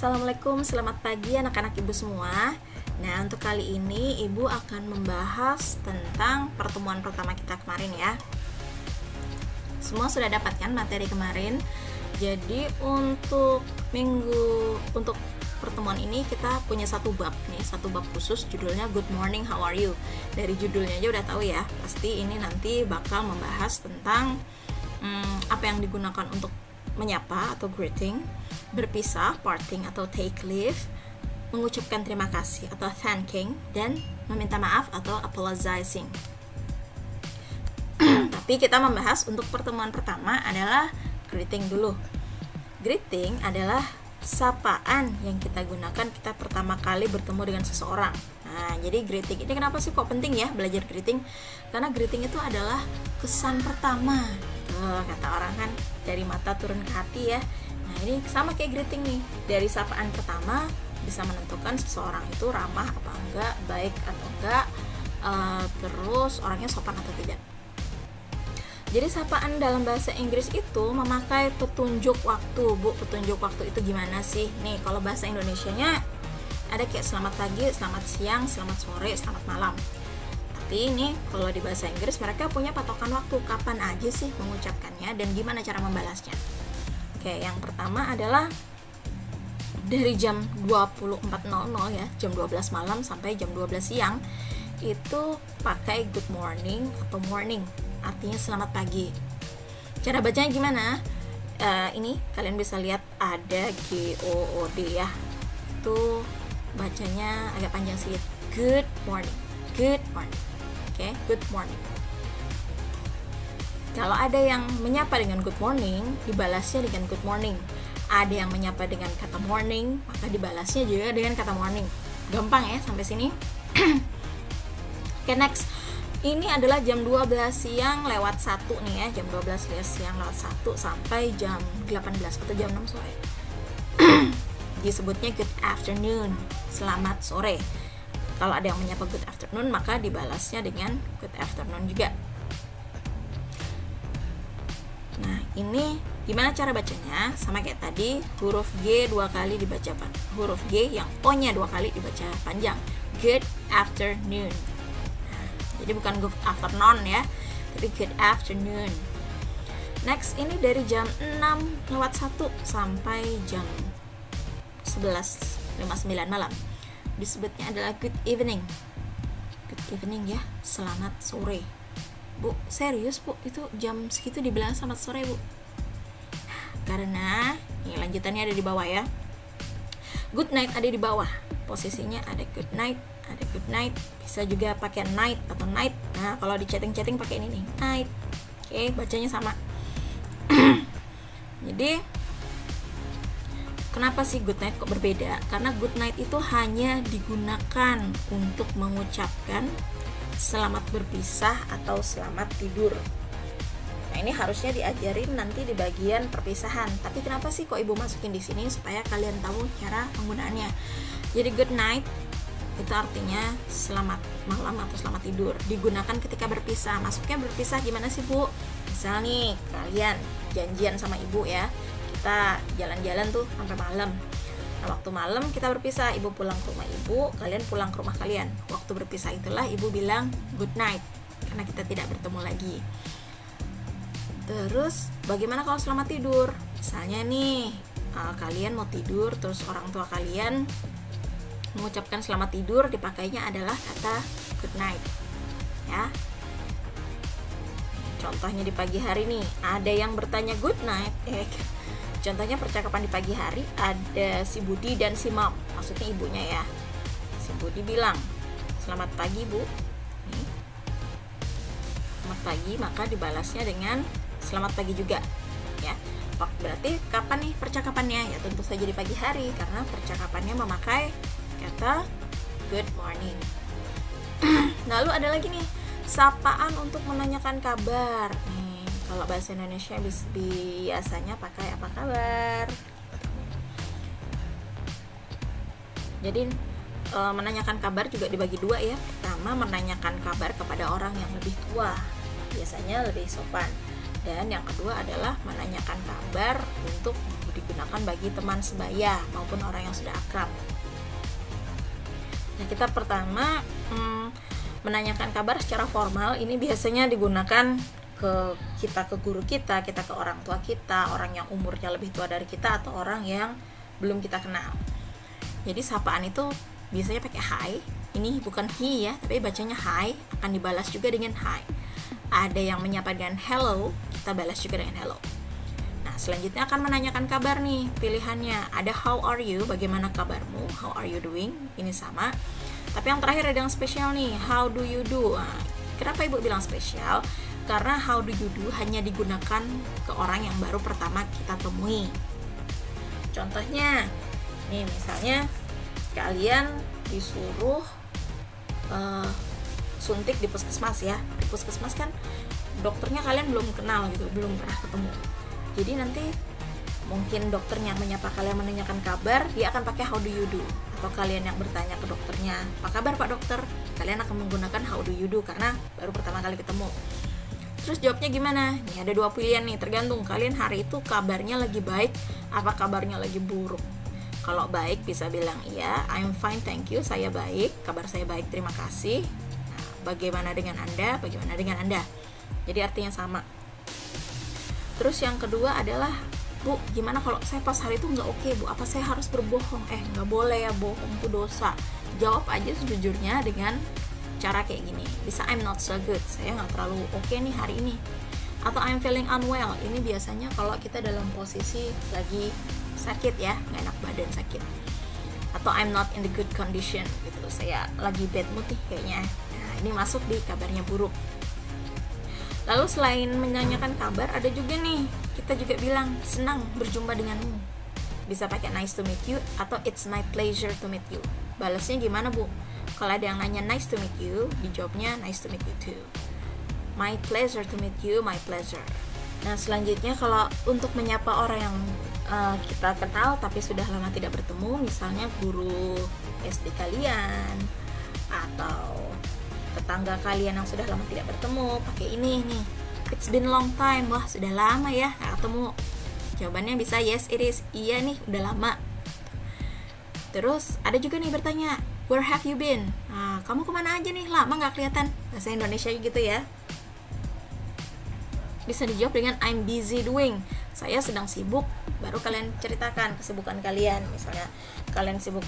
Assalamualaikum, selamat pagi anak-anak ibu semua. Nah, untuk kali ini ibu akan membahas tentang pertemuan pertama kita kemarin ya. Semua sudah dapatkan materi kemarin. Jadi untuk pertemuan ini kita punya satu bab khusus judulnya Good Morning, How Are You? Dari judulnya aja udah tahu ya, pasti ini nanti bakal membahas tentang apa yang digunakan untuk menyapa atau greeting, berpisah, parting atau take leave, mengucapkan terima kasih atau thanking, dan meminta maaf atau apologizing. Tapi kita membahas untuk pertemuan pertama adalah greeting dulu. Greeting adalah sapaan yang kita gunakan kita pertama kali bertemu dengan seseorang. Nah, jadi greeting ini kenapa sih kok penting ya belajar greeting? Karena greeting itu adalah kesan pertama. Kata orang kan dari mata turun ke hati ya. Nah, ini sama kayak greeting nih. Dari sapaan pertama bisa menentukan seseorang itu ramah apa enggak, baik atau enggak, terus orangnya sopan atau tidak. Jadi sapaan dalam bahasa Inggris itu memakai petunjuk waktu. Bu, petunjuk waktu itu gimana sih? Nih, kalau bahasa Indonesianya ada kayak selamat pagi, selamat siang, selamat sore, selamat malam. Tapi ini kalau di bahasa Inggris mereka punya patokan waktu, kapan aja sih mengucapkannya dan gimana cara membalasnya. Oke, yang pertama adalah dari jam 24.00 ya, jam 12 malam sampai jam 12 siang itu pakai good morning atau morning, artinya selamat pagi. Cara bacanya gimana? Ini kalian bisa lihat ada GOOD ya, itu bacanya agak panjang sedikit. Good morning, good morning. Oke, good morning. Kalau ada yang menyapa dengan good morning, dibalasnya dengan good morning. Ada yang menyapa dengan kata morning, maka dibalasnya juga dengan kata morning. Gampang ya sampai sini. Oke, next. Ini adalah jam 12 siang lewat 1 nih ya, jam 12 siang lewat 1 sampai jam 18 atau jam 6 sore. Disebutnya good afternoon, selamat sore. Kalau ada yang menyapa good afternoon, maka dibalasnya dengan good afternoon juga. Nah, ini gimana cara bacanya? Sama kayak tadi, huruf G 2 kali dibaca huruf G yang O-nya 2 kali dibaca panjang. Good afternoon. Nah, jadi bukan good afternoon ya, tapi good afternoon. Next, ini dari jam 6 lewat 1 sampai jam 11.59 malam. Disebutnya adalah good evening. Good evening ya, selamat sore. Bu, serius bu, itu jam segitu dibilang selamat sore bu? Karena ini lanjutannya ada di bawah ya. Good night ada di bawah. Posisinya ada good night, ada good night. Bisa juga pakai night atau night. Nah, kalau di chatting pakai ini nih, night. Oke, bacanya sama. Jadi kenapa sih good night kok berbeda? Karena good night itu hanya digunakan untuk mengucapkan selamat berpisah atau selamat tidur. Nah, ini harusnya diajarin nanti di bagian perpisahan. Tapi kenapa sih kok ibu masukin di sini supaya kalian tahu cara penggunaannya. Jadi good night itu artinya selamat malam atau selamat tidur. Digunakan ketika berpisah. Masuknya berpisah gimana sih bu? Misal nih kalian janjian sama ibu ya, kita jalan-jalan tuh sampai malam. Nah, waktu malam kita berpisah, ibu pulang ke rumah ibu, kalian pulang ke rumah kalian. Waktu berpisah itulah ibu bilang good night, karena kita tidak bertemu lagi. Terus bagaimana kalau selamat tidur? Misalnya nih, kalian mau tidur, terus orang tua kalian mengucapkan selamat tidur, dipakainya adalah kata good night ya. Contohnya di pagi hari nih, ada yang bertanya good night, contohnya percakapan di pagi hari, ada si Budi dan si Mom, maksudnya ibunya ya. Si Budi bilang, selamat pagi bu. Nih. Selamat pagi, maka dibalasnya dengan selamat pagi juga ya. Berarti kapan nih percakapannya? Ya tentu saja di pagi hari, karena percakapannya memakai kata good morning. Lalu ada lagi nih, sapaan untuk menanyakan kabar nih. Kalau bahasa Indonesia biasanya pakai apa kabar. Jadi menanyakan kabar juga dibagi dua ya. Pertama, menanyakan kabar kepada orang yang lebih tua, biasanya lebih sopan. Dan yang kedua adalah menanyakan kabar untuk digunakan bagi teman sebaya maupun orang yang sudah akrab. Nah, kita pertama menanyakan kabar secara formal ini biasanya digunakan ke guru kita ke orang tua kita, orang yang umurnya lebih tua dari kita, atau orang yang belum kita kenal. Jadi sapaan itu biasanya pakai hi. Ini bukan he ya, tapi bacanya hi, akan dibalas juga dengan hi. Ada yang menyapa dengan hello, kita balas juga dengan hello. Nah, selanjutnya akan menanyakan kabar nih, pilihannya ada how are you, bagaimana kabarmu, how are you doing, ini sama. Tapi yang terakhir ada yang spesial nih, how do you do. Nah, kenapa ibu bilang spesial? Karena how do you do hanya digunakan ke orang yang baru pertama kita temui. Contohnya, nih misalnya kalian disuruh suntik di puskesmas ya. Di puskesmas kan dokternya kalian belum kenal gitu, belum pernah ketemu. Jadi nanti mungkin dokternya menyapa kalian, menanyakan kabar, dia akan pakai how do you do. Atau kalian yang bertanya ke dokternya, apa kabar Pak Dokter? Kalian akan menggunakan how do you do karena baru pertama kali ketemu. Terus jawabnya gimana? Nih ada dua pilihan nih, tergantung kalian hari itu kabarnya lagi baik apa kabarnya lagi buruk. Kalau baik bisa bilang iya, I'm fine, thank you, saya baik, kabar saya baik, terima kasih. Nah, bagaimana dengan Anda? Bagaimana dengan Anda? Jadi artinya sama. Terus yang kedua adalah, Bu, gimana kalau saya pas hari itu nggak oke, Bu? Apa saya harus berbohong? Nggak boleh ya, bohong itu dosa. Jawab aja sejujurnya dengan cara kayak gini. Bisa I'm not so good, saya nggak terlalu oke nih hari ini. Atau I'm feeling unwell, ini biasanya kalau kita dalam posisi lagi sakit ya, nggak enak badan, sakit. Atau I'm not in the good condition gitu, saya lagi bad mood nih kayaknya. Nah, ini masuk di kabarnya buruk. Lalu selain menanyakan kabar, ada juga nih, kita juga bilang senang berjumpa denganmu. Bisa pakai nice to meet you atau it's my pleasure to meet you. Balasnya gimana, Bu? Kalau ada yang nanya nice to meet you, dijawabnya nice to meet you too. My pleasure to meet you, my pleasure. Nah, selanjutnya kalau untuk menyapa orang yang kita kenal tapi sudah lama tidak bertemu, misalnya guru SD kalian atau tetangga kalian yang sudah lama tidak bertemu, pakai ini nih, it's been long time. Wah, sudah lama ya nggak ketemu. Jawabannya bisa yes it is, iya nih udah lama. Terus ada juga nih bertanya, where have you been? Nah, kamu kemana aja nih, lama nggak kelihatan. Bahasa Indonesia gitu ya. Bisa dijawab dengan I'm busy doing, saya sedang sibuk. Baru kalian ceritakan kesibukan kalian, misalnya kalian sibuk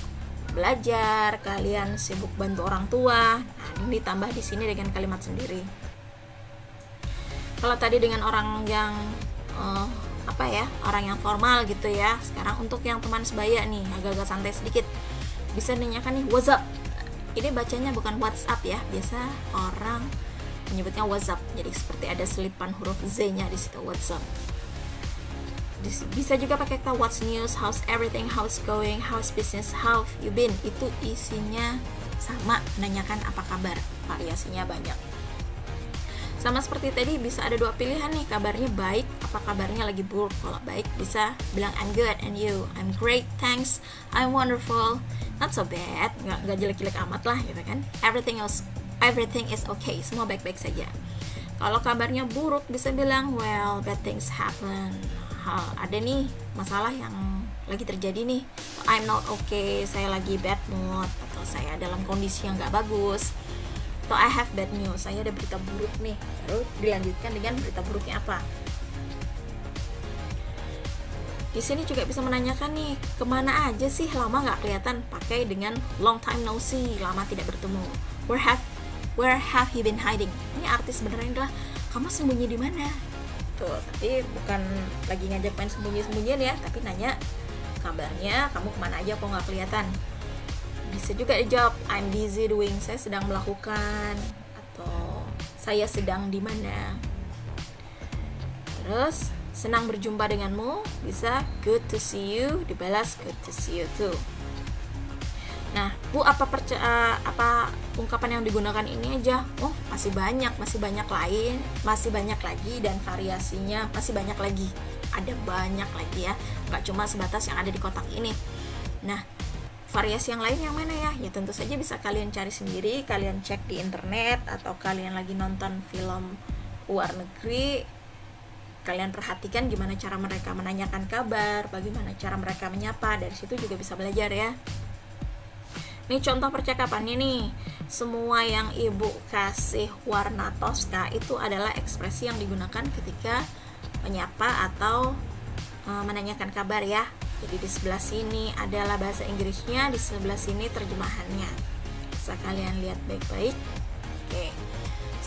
belajar, kalian sibuk bantu orang tua. Nah, ini ditambah di sini dengan kalimat sendiri. Kalau tadi dengan orang yang orang yang formal gitu ya. Sekarang untuk yang teman sebaya nih, agak-agak santai sedikit, bisa nanyakan nih what's up. Ini bacanya bukan WhatsApp ya, biasa orang menyebutnya WhatsApp. Jadi seperti ada selipan huruf Z-nya di situ, WhatsApp. Bisa juga pakai kata what's news, how's everything, how's going, how's business, how you been. Itu isinya sama, menanyakan apa kabar, variasinya banyak. Sama seperti tadi, bisa ada dua pilihan nih, kabarnya baik apa kabarnya lagi buruk. Kalau baik bisa bilang I'm good and you, I'm great, thanks, I'm wonderful, not so bad, nggak jelek-jelek amat lah gitu kan. Everything is okay, semua baik-baik saja. Kalau kabarnya buruk bisa bilang well, bad things happen, ada nih masalah yang lagi terjadi nih, I'm not okay, saya lagi bad mood, atau saya dalam kondisi yang gak bagus, atau I have bad news, saya ada berita buruk nih. Baru dilanjutkan dengan berita buruknya apa. Di sini juga bisa menanyakan nih, kemana aja sih, lama gak kelihatan, pakai dengan long time no see, lama tidak bertemu. Where have you been hiding? Ini arti sebenarnya adalah kamu sembunyi di mana. Tuh, tapi bukan lagi ngajak main sembunyi-sembunyian ya, tapi nanya kabarnya, kamu kemana aja kok nggak kelihatan. Bisa juga dijawab I'm busy doing, saya sedang melakukan, atau saya sedang di mana. Terus senang berjumpa denganmu, bisa good to see you, dibalas good to see you too. Nah, Bu, apa ungkapan yang digunakan ini aja? Oh, masih banyak lain, masih banyak lagi, dan variasinya masih banyak lagi. Ada banyak lagi ya, nggak cuma sebatas yang ada di kotak ini. Nah, variasi yang lain yang mana ya? Ya tentu saja bisa kalian cari sendiri, kalian cek di internet, atau kalian lagi nonton film luar negeri, kalian perhatikan gimana cara mereka menanyakan kabar, bagaimana cara mereka menyapa. Dari situ juga bisa belajar ya. Ini contoh percakapannya nih. Semua yang ibu kasih warna toska itu adalah ekspresi yang digunakan ketika menyapa atau menanyakan kabar ya. Jadi di sebelah sini adalah bahasa Inggrisnya, di sebelah sini terjemahannya. Bisa kalian lihat baik-baik. Oke.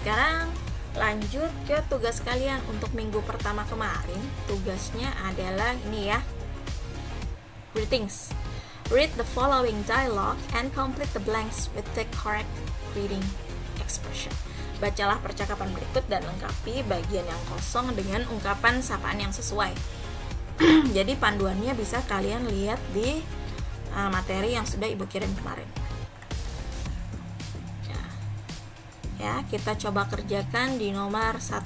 Sekarang lanjut ke tugas kalian untuk minggu pertama kemarin. Tugasnya adalah ini ya. Greetings. Read the following dialogue and complete the blanks with the correct greeting expression. Bacalah percakapan berikut dan lengkapi bagian yang kosong dengan ungkapan sapaan yang sesuai. Jadi panduannya bisa kalian lihat di materi yang sudah ibu kirim kemarin. Ya, kita coba kerjakan di nomor 1.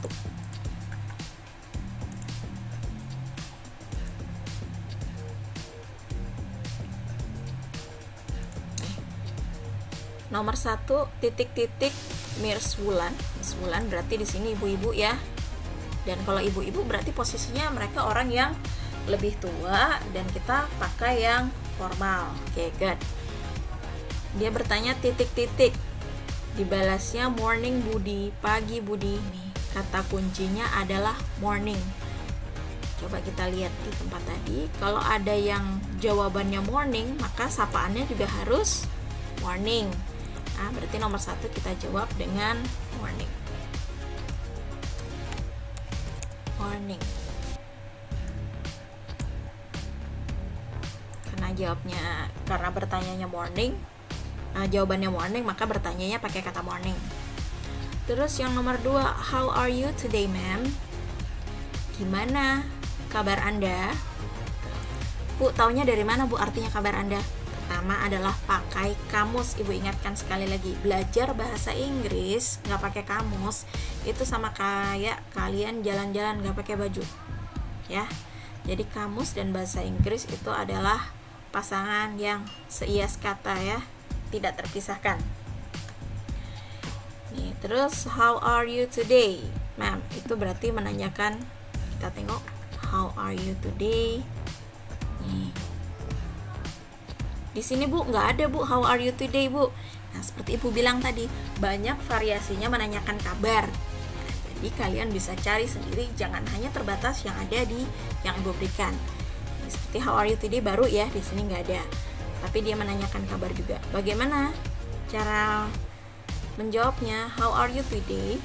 Nomor 1 titik-titik Mirswulan. Mirswulan berarti di sini ibu-ibu ya. Dan kalau ibu-ibu berarti posisinya mereka orang yang lebih tua dan kita pakai yang formal. Oke, good. Dia bertanya titik-titik. Dibalasnya morning Budi, pagi Budi. Nih, kata kuncinya adalah morning. Coba kita lihat di tempat tadi. Kalau ada yang jawabannya morning, maka sapaannya juga harus morning. Nah, berarti nomor 1 kita jawab dengan morning. Morning. Karena bertanyanya morning, jawabannya morning, maka bertanyanya pakai kata morning. Terus yang nomor 2, how are you today, ma'am? Gimana kabar Anda? Bu, taunya dari mana Bu artinya kabar Anda? Pertama adalah pakai kamus. Ibu ingatkan sekali lagi, belajar bahasa Inggris nggak pakai kamus itu sama kayak kalian jalan-jalan nggak pakai baju ya. Jadi kamus dan bahasa Inggris itu adalah pasangan yang seias kata ya, tidak terpisahkan. Nih, terus how are you today, ma'am? Itu berarti menanyakan. Kita tengok how are you today. Nih. Di sini Bu nggak ada Bu how are you today Bu. Nah, seperti Ibu bilang tadi, banyak variasinya menanyakan kabar. Nah, jadi kalian bisa cari sendiri, jangan hanya terbatas yang ada di yang Ibu berikan. Nah, seperti how are you today baru ya, di sini nggak ada. Tapi dia menanyakan kabar juga. Bagaimana cara menjawabnya? How are you today?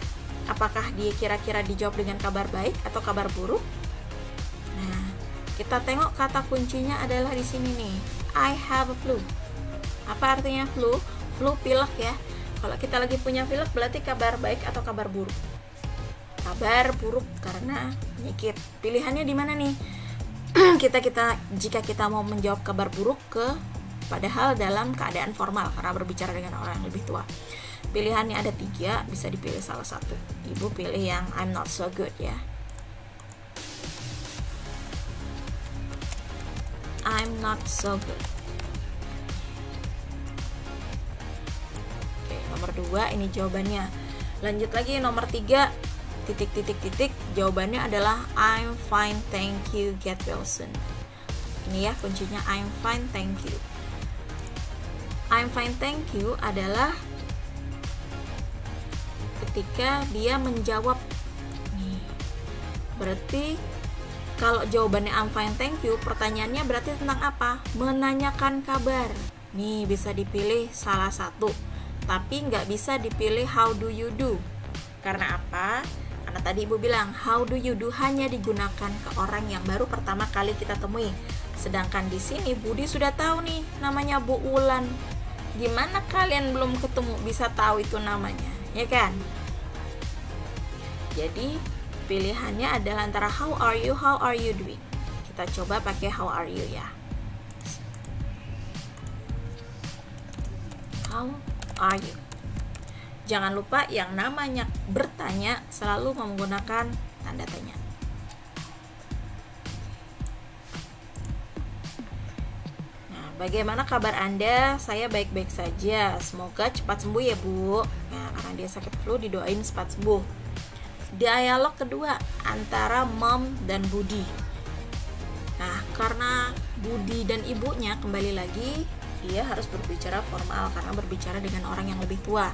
Apakah dia kira-kira dijawab dengan kabar baik atau kabar buruk? Nah, kita tengok kata kuncinya adalah di sini nih. I have a flu. Apa artinya flu? Flu pilek ya. Kalau kita lagi punya pilek berarti kabar baik atau kabar buruk? Kabar buruk karena penyakit. Pilihannya di mana nih? Jika kita mau menjawab kabar buruk padahal dalam keadaan formal karena berbicara dengan orang yang lebih tua. Pilihannya ada 3, bisa dipilih salah satu. Ibu pilih yang I'm not so good ya. I'm not so good. Oke, nomor 2 ini jawabannya. Lanjut lagi nomor 3 titik. Jawabannya adalah I'm fine, thank you, get well soon. Ini ya kuncinya, I'm fine, thank you. I'm fine, thank you adalah ketika dia menjawab nih. Berarti kalau jawabannya I'm fine, thank you, pertanyaannya berarti tentang apa? Menanyakan kabar. Nih, bisa dipilih salah satu. Tapi nggak bisa dipilih how do you do. Karena apa? Karena tadi Ibu bilang how do you do hanya digunakan ke orang yang baru pertama kali kita temui. Sedangkan di sini Budi sudah tahu nih namanya Bu Ulan. Gimana kalian belum ketemu bisa tahu itu namanya, ya kan? Jadi pilihannya adalah antara how are you doing. Kita coba pakai how are you ya. How are you? Jangan lupa yang namanya bertanya selalu menggunakan tanda tanya. Nah, bagaimana kabar Anda? Saya baik-baik saja. Semoga cepat sembuh ya Bu. Nah, karena dia sakit flu didoain cepat sembuh. dialog kedua antara Mom dan Budi. Nah, karena Budi dan ibunya kembali lagi, dia harus berbicara formal karena berbicara dengan orang yang lebih tua.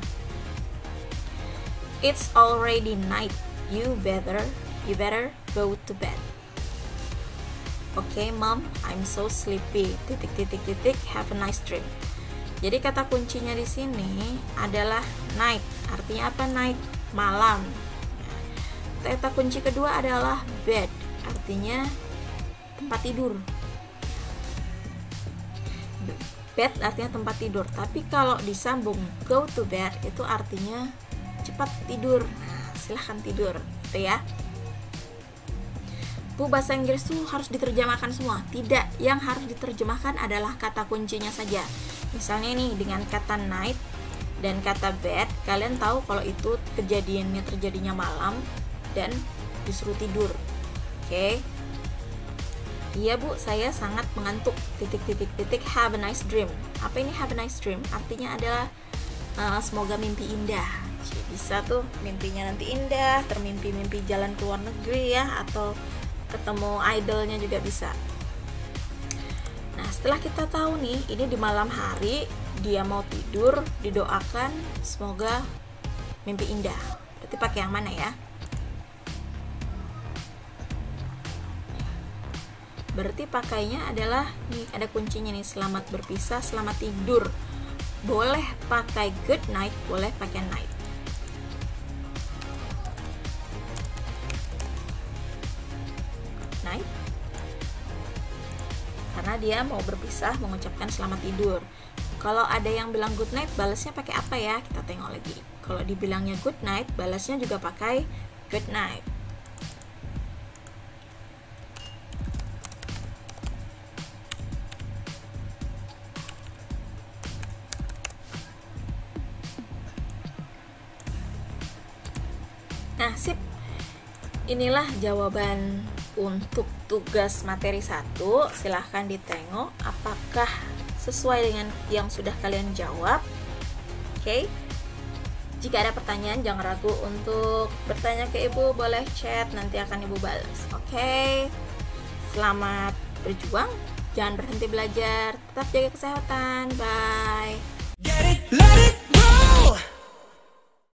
It's already night. You better go to bed. Okay, Mom, I'm so sleepy. Have a nice dream. Jadi kata kuncinya di sini adalah night. Artinya apa night? Malam. Kata kunci kedua adalah bed. Artinya tempat tidur. Bed artinya tempat tidur. Tapi kalau disambung go to bed itu artinya cepat tidur. Nah, silahkan tidur, gitu ya. Bu, bahasa Inggris tuh harus diterjemahkan semua? Tidak, yang harus diterjemahkan adalah kata kuncinya saja. Misalnya nih dengan kata night dan kata bed, kalian tahu kalau itu kejadiannya terjadinya malam dan disuruh tidur. Oke. Iya Bu, saya sangat mengantuk. Have a nice dream. Apa ini have a nice dream? Artinya adalah semoga mimpi indah. Jadi bisa tuh mimpinya nanti indah, termimpi-mimpi jalan ke luar negeri ya, atau ketemu idolnya juga bisa. Nah, setelah kita tahu nih, ini di malam hari dia mau tidur, didoakan semoga mimpi indah. Berarti pakai yang mana ya? Berarti pakainya adalah nih, ada kuncinya nih, selamat berpisah, selamat tidur. Boleh pakai good night, boleh pakai night. Night. Karena dia mau berpisah, mengucapkan selamat tidur. Kalau ada yang bilang good night, balasnya pakai apa ya? Kita tengok lagi. Kalau dibilangnya good night, balasnya juga pakai good night. Nah, sip. Inilah jawaban untuk tugas materi 1. Silahkan ditengok apakah sesuai dengan yang sudah kalian jawab. Oke. Jika ada pertanyaan, jangan ragu untuk bertanya ke Ibu, boleh chat, nanti akan Ibu balas. Oke. Selamat berjuang, jangan berhenti belajar, tetap jaga kesehatan. Bye. Get it, let it.